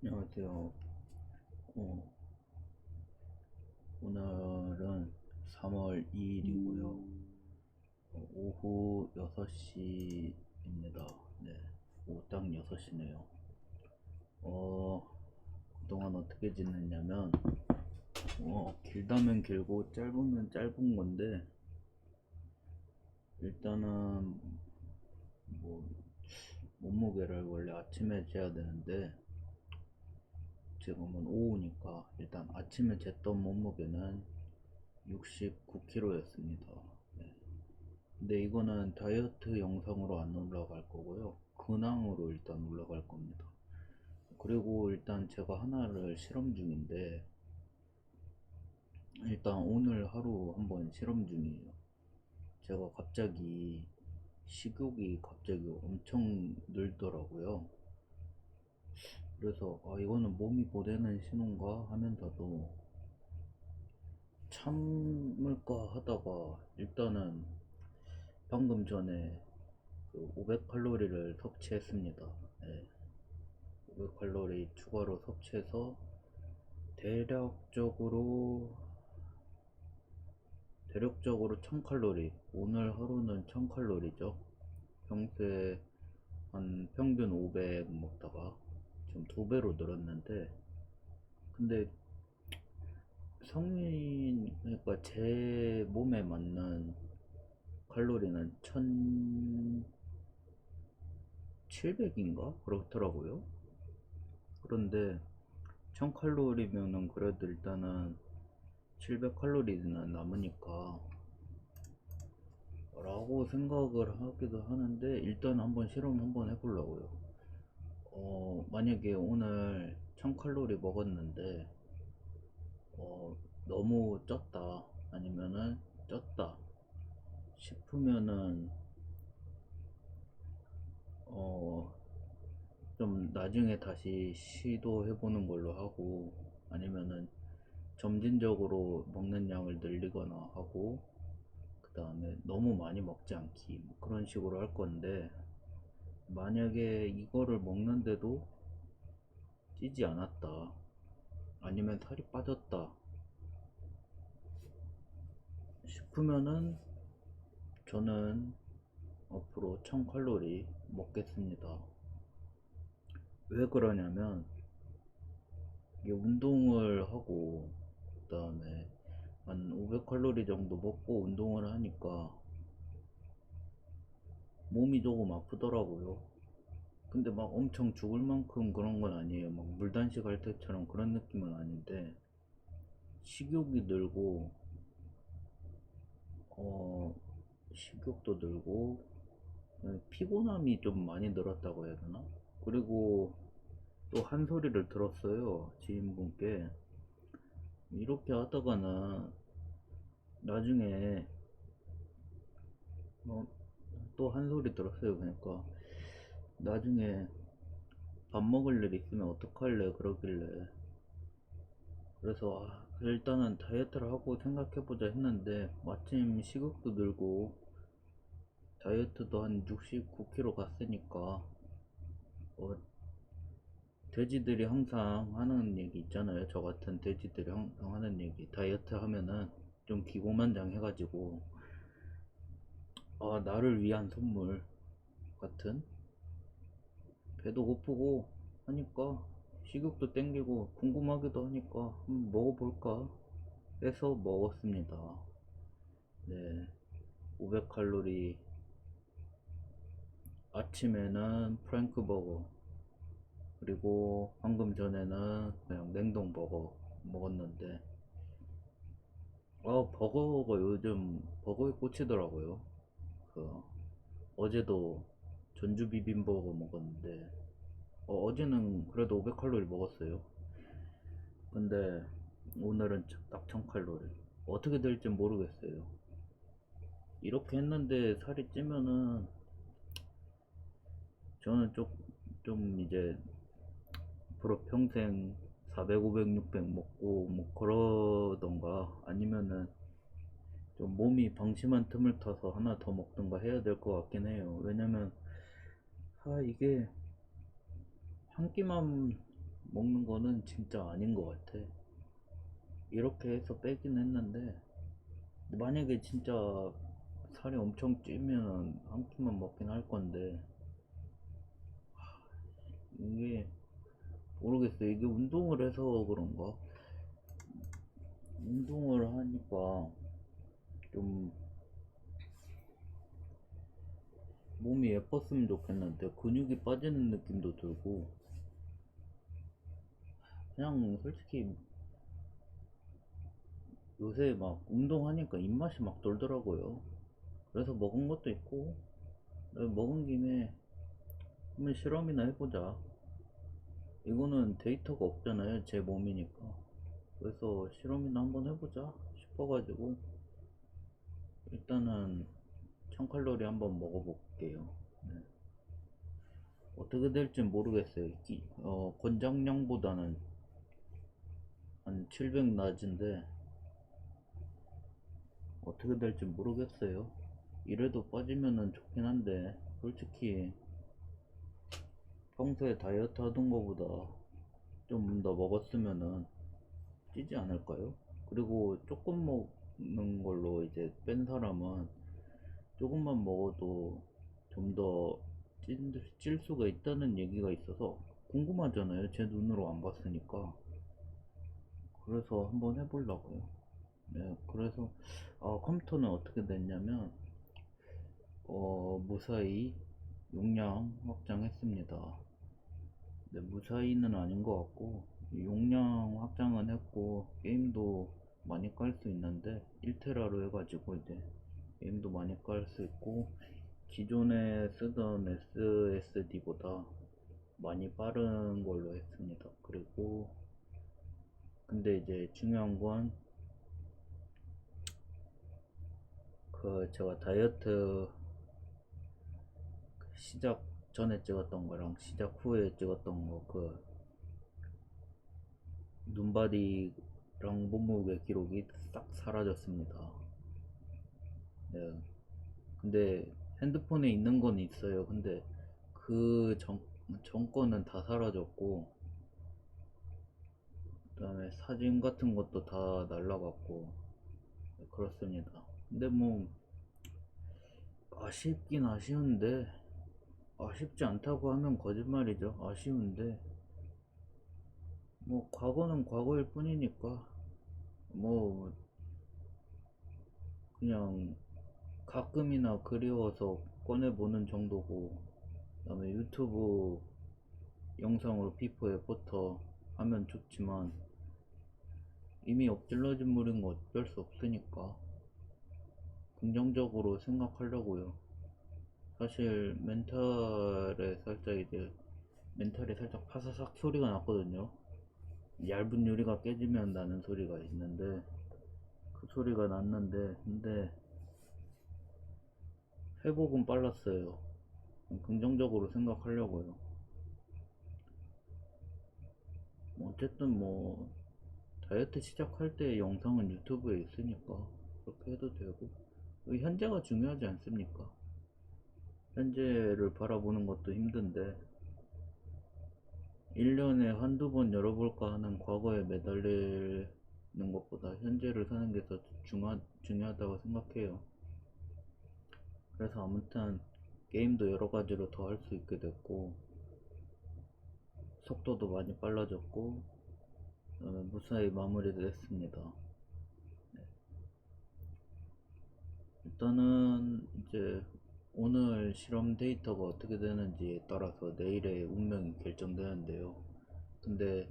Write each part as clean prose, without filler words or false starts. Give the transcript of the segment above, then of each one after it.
안녕하세요. 어, 오늘은 3월 2일이고요. 오후 6시입니다. 네, 오후 딱 6시네요. 그동안 어떻게 지냈냐면, 길다면 길고 짧으면 짧은 건데, 일단은 뭐 몸무게를 원래 아침에 재야 되는데, 지금은 오후니까 일단 아침에 쟀던 몸무게는 69kg였습니다. 근데 이거는 다이어트 영상으로 안 올라갈 거고요. 근황으로 일단 올라갈 겁니다. 그리고 일단 제가 하나를 실험 중인데, 일단 오늘 하루 한번 실험 중이에요. 제가 갑자기 식욕이 갑자기 엄청 늘더라고요. 그래서 이거는 몸이 보내는 신호인가 하면서도 참을까 하다가 일단은 방금 전에 그 500칼로리를 섭취했습니다. 네. 500칼로리 추가로 섭취해서 대략적으로 1000칼로리, 오늘 하루는 1000칼로리죠. 평소에 한 평균 500 먹다가 지금 2배로 늘었는데, 근데 성인, 그러니까 제 몸에 맞는 칼로리는 1700인가 그렇더라고요. 그런데 1000칼로리면은 그래도 일단은 700칼로리는 남으니까 라고 생각을 하기도 하는데, 일단 한번 실험 한번 해보려고요. 만약에 오늘 1000칼로리 먹었는데 너무 쪘다 아니면은 쪘다 싶으면은 어, 좀 나중에 다시 시도해보는 걸로 하고, 아니면은 점진적으로 먹는 양을 늘리거나 하고, 그 다음에 너무 많이 먹지 않기 뭐 그런 식으로 할 건데, 만약에 이거를 먹는데도 찌지 않았다 아니면 살이 빠졌다 싶으면은 저는 앞으로 1000칼로리 먹겠습니다. 왜 그러냐면, 이게 운동을 하고 그 다음에 한 500칼로리 정도 먹고 운동을 하니까 몸이 조금 아프더라고요. 근데 막 엄청 죽을 만큼 그런 건 아니에요. 막 물단식 할 때처럼 그런 느낌은 아닌데, 식욕이 늘고 어 식욕도 늘고 피곤함이 좀 많이 늘었다고 해야 되나? 그리고 또 한 소리를 들었어요, 지인분께. 이렇게 하다가는 나중에 또 한 소리 들었어요. 그러니까 나중에 밥 먹을 일 있으면 어떡할래 그러길래, 그래서 일단은 다이어트를 하고 생각해보자 했는데, 마침 식욕도 늘고 다이어트도 한 69kg 갔으니까, 어, 돼지들이 항상 하는 얘기 있잖아요. 저 같은 돼지들이 항상 하는 얘기, 다이어트 하면은 좀 기고만장해가지고 나를 위한 선물 같은, 배도 고프고 하니까 식욕도 땡기고 궁금하기도 하니까 한번 먹어볼까 해서 먹었습니다. 네, 500칼로리. 아침에는 프랭크 버거, 그리고 방금 전에는 그냥 냉동 버거 먹었는데, 버거가 요즘 버거에 꽂히더라고요. 그 어제도 전주 비빔버거 먹었는데, 어제는 그래도 500칼로리 먹었어요. 근데 오늘은 딱 1000칼로리. 어떻게 될지 모르겠어요. 이렇게 했는데 살이 찌면은 저는 좀 이제 앞으로 평생 400, 500, 600 먹고 뭐 그러던가, 아니면은 좀 몸이 방심한 틈을 타서 하나 더 먹던가 해야 될 것 같긴 해요. 왜냐면 이게 한 끼만 먹는 거는 진짜 아닌 것 같아. 이렇게 해서 빼긴 했는데, 만약에 진짜 살이 엄청 찌면 한 끼만 먹긴 할 건데, 이게 모르겠어. 이게 운동을 해서 그런가? 운동을 하니까 좀 몸이 예뻤으면 좋겠는데 근육이 빠지는 느낌도 들고, 그냥 솔직히 요새 막 운동하니까 입맛이 막 돌더라고요. 그래서 먹은 것도 있고, 먹은 김에 한번 실험이나 해보자. 이거는 데이터가 없잖아요. 제 몸이니까. 그래서 실험이나 한번 해보자 싶어가지고 일단은 1000칼로리 한번 먹어볼게요. 네. 어떻게 될지 모르겠어요. 권장량보다는 한 700 낮은데 어떻게 될지 모르겠어요. 이래도 빠지면은 좋긴 한데, 솔직히 평소에 다이어트 하던 거보다 좀 더 먹었으면은 찌지 않을까요? 그리고 조금 먹는 걸로 이제 뺀 사람은 조금만 먹어도 좀 더 찔 수가 있다는 얘기가 있어서 궁금하잖아요. 제 눈으로 안 봤으니까. 그래서 한번 해보려고요. 네, 그래서 컴퓨터는 어떻게 됐냐면 무사히 용량 확장했습니다. 네, 무사히는 아닌 것 같고 용량 확장은 했고 게임도 많이 깔 수 있는데 1테라로 해가지고 이제 게임도 많이 깔 수 있고 기존에 쓰던 SSD보다 많이 빠른 걸로 했습니다. 그리고 근데 이제 중요한 건 그 제가 다이어트 시작 전에 찍었던 거랑 시작 후에 찍었던 거 그 눈바디랑 몸무게 기록이 싹 사라졌습니다. 네. 근데 핸드폰에 있는 건 있어요. 근데 그 전 거는 다 사라졌고, 그다음에 사진 같은 것도 다 날라갔고, 네, 그렇습니다. 근데 뭐 아쉽긴 아쉬운데, 아쉽지 않다고 하면 거짓말이죠. 아쉬운데 뭐 과거는 과거일 뿐이니까 뭐 그냥 가끔이나 그리워서 꺼내보는 정도고, 그다음에 유튜브 영상으로 피부에 포터 하면 좋지만 이미 엎질러진 물인 거 어쩔 수 없으니까 긍정적으로 생각하려고요. 사실 멘탈이 살짝 파사삭 소리가 났거든요. 얇은 유리가 깨지면 나는 소리가 있는데 그 소리가 났는데, 근데 회복은 빨랐어요. 긍정적으로 생각하려고요. 어쨌든 뭐 다이어트 시작할 때 영상은 유튜브에 있으니까 그렇게 해도 되고, 현재가 중요하지 않습니까? 현재를 바라보는 것도 힘든데 1년에 한두 번 열어볼까 하는 과거에 매달리는 것보다 현재를 사는 게 더 중요하다고 생각해요. 그래서 아무튼 게임도 여러 가지로 더 할 수 있게 됐고, 속도도 많이 빨라졌고, 무사히 마무리도 했습니다. 네. 일단은 이제 오늘 실험 데이터가 어떻게 되는지에 따라서 내일의 운명이 결정되는데요. 근데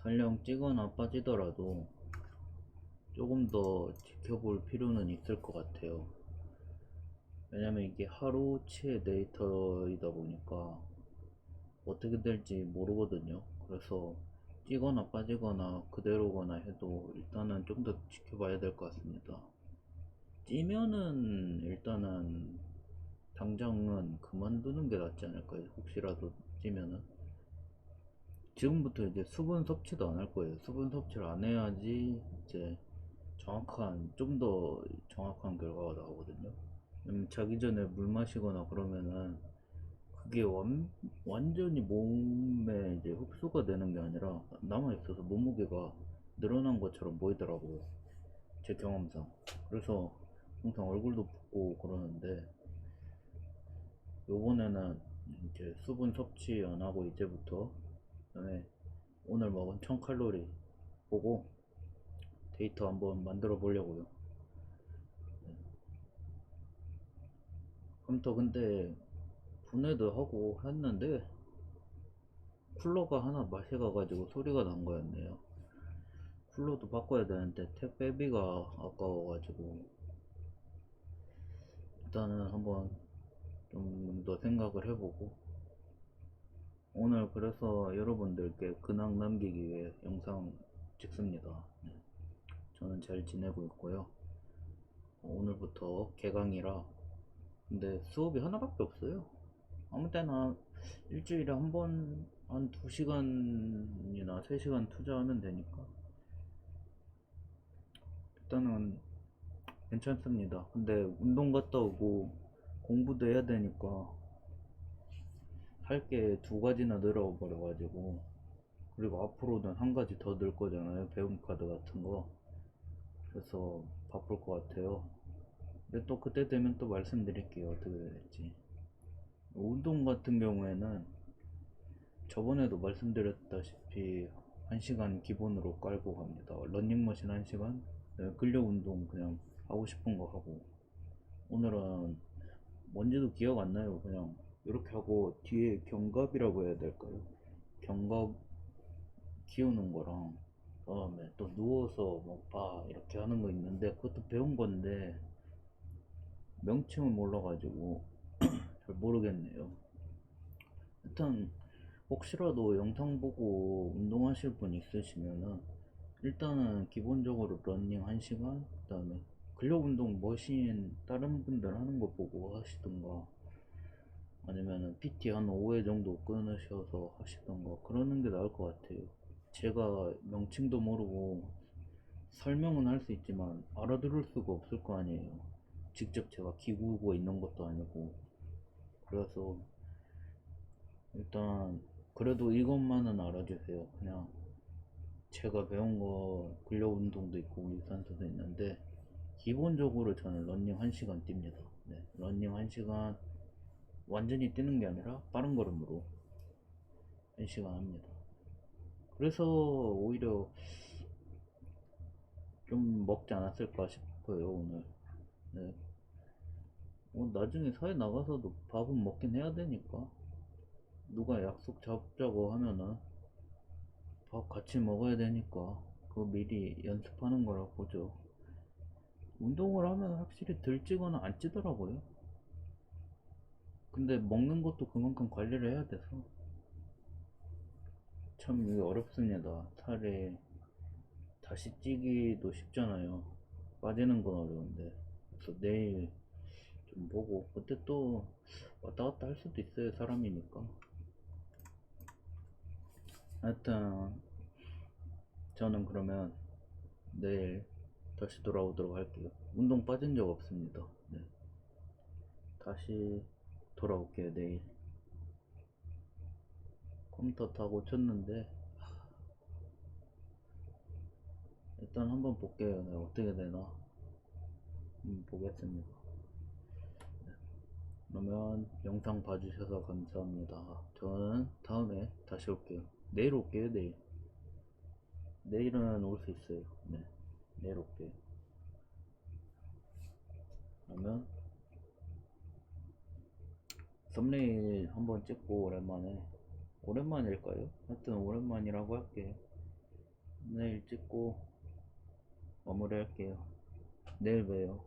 설령 찌거나 빠지더라도 조금 더 지켜볼 필요는 있을 것 같아요. 왜냐면 이게 하루치의 데이터이다 보니까 어떻게 될지 모르거든요. 그래서 찌거나 빠지거나 그대로거나 해도 일단은 좀 더 지켜봐야 될 것 같습니다. 찌면은 일단은 당장은 그만두는 게 낫지 않을까요? 혹시라도 찌면은 지금부터 이제 수분 섭취도 안 할 거예요. 수분 섭취를 안 해야지 이제 좀 더 정확한 결과가 나오거든요. 자기 전에 물 마시거나 그러면은 그게 완전히 몸에 이제 흡수가 되는 게 아니라 남아있어서 몸무게가 늘어난 것처럼 보이더라고요. 제 경험상. 그래서 항상 얼굴도 붓고 그러는데, 요번에는 이제 수분 섭취 안 하고 이제부터, 그다음에 오늘 먹은 1000칼로리 보고 데이터 한번 만들어 보려고요. 컴퓨터 근데 분해도 하고 했는데 쿨러가 하나 맛이 가가지고 소리가 난 거였네요. 쿨러도 바꿔야 되는데 택배비가 아까워가지고 일단은 한번 좀 더 생각을 해보고, 오늘 그래서 여러분들께 근황 남기기 위해 영상 찍습니다. 네, 저는 잘 지내고 있고요. 오늘부터 개강이라, 근데 수업이 하나밖에 없어요. 아무 때나 일주일에 한 번 한 2시간이나 3시간 투자하면 되니까 일단은 괜찮습니다. 근데 운동 갔다 오고 공부도 해야 되니까 할 게 두 가지나 늘어버려가지고, 그리고 앞으로는 한 가지 더 늘 거잖아요. 배움 카드 같은 거. 그래서 바쁠 것 같아요. 근데 또 그때 되면 또 말씀드릴게요. 어떻게 될지. 운동 같은 경우에는 저번에도 말씀드렸다시피 1시간 기본으로 깔고 갑니다. 러닝머신 1시간, 근력 운동 그냥 하고 싶은 거 하고. 오늘은 뭔지도 기억 안 나요. 그냥 이렇게 하고 뒤에 견갑이라고 해야 될까요? 견갑 키우는 거랑, 그다음에 또 누워서 뭐 바 이렇게 하는 거 있는데 그것도 배운 건데 명칭을 몰라가지고 잘 모르겠네요. 일단 혹시라도 영상 보고 운동하실 분 있으시면은 일단은 기본적으로 러닝 1시간, 그 다음에 근력 운동 머신 다른 분들 하는 거 보고 하시던가, 아니면은 PT 한 5회 정도 끊으셔서 하시던가 그러는 게 나을 것 같아요. 제가 명칭도 모르고 설명은 할 수 있지만 알아들을 수가 없을 거 아니에요. 직접 제가 기구고 있는 것도 아니고. 그래서 일단 그래도 이것만은 알아주세요. 그냥 제가 배운 거 근력 운동도 있고 유산소도 있는데 기본적으로 저는 러닝 1시간 뜁니다. 네, 러닝 1시간 완전히 뛰는 게 아니라 빠른 걸음으로 1시간 합니다. 그래서 오히려 좀 먹지 않았을까 싶어요, 오늘. 네. 나중에 사회 나가서도 밥은 먹긴 해야 되니까, 누가 약속 잡자고 하면은 밥 같이 먹어야 되니까 그거 미리 연습하는 거라 보죠. 운동을 하면 확실히 덜 찌거나 안 찌더라고요. 근데 먹는 것도 그만큼 관리를 해야 돼서 참 이게 어렵습니다. 살이 다시 찌기도 쉽잖아요. 빠지는 건 어려운데. 그래서 내일 좀 보고 그때 또 왔다 갔다 할 수도 있어요. 사람이니까. 하여튼 저는 그러면 내일 다시 돌아오도록 할게요. 운동 빠진 적 없습니다. 네. 다시 돌아올게요, 내일. 컴퓨터 다 고쳤는데 일단 한번 볼게요. 내가 어떻게 되나 보겠습니다. 그러면 영상 봐주셔서 감사합니다. 저는 다음에 다시 올게요. 내일 올게요. 내일은 올 수 있어요. 네, 내일 올게요. 그러면 썸네일 한번 찍고 오랜만일까요? 하여튼 오랜만이라고 할게요. 내일 찍고 마무리 할게요. 내일 봬요.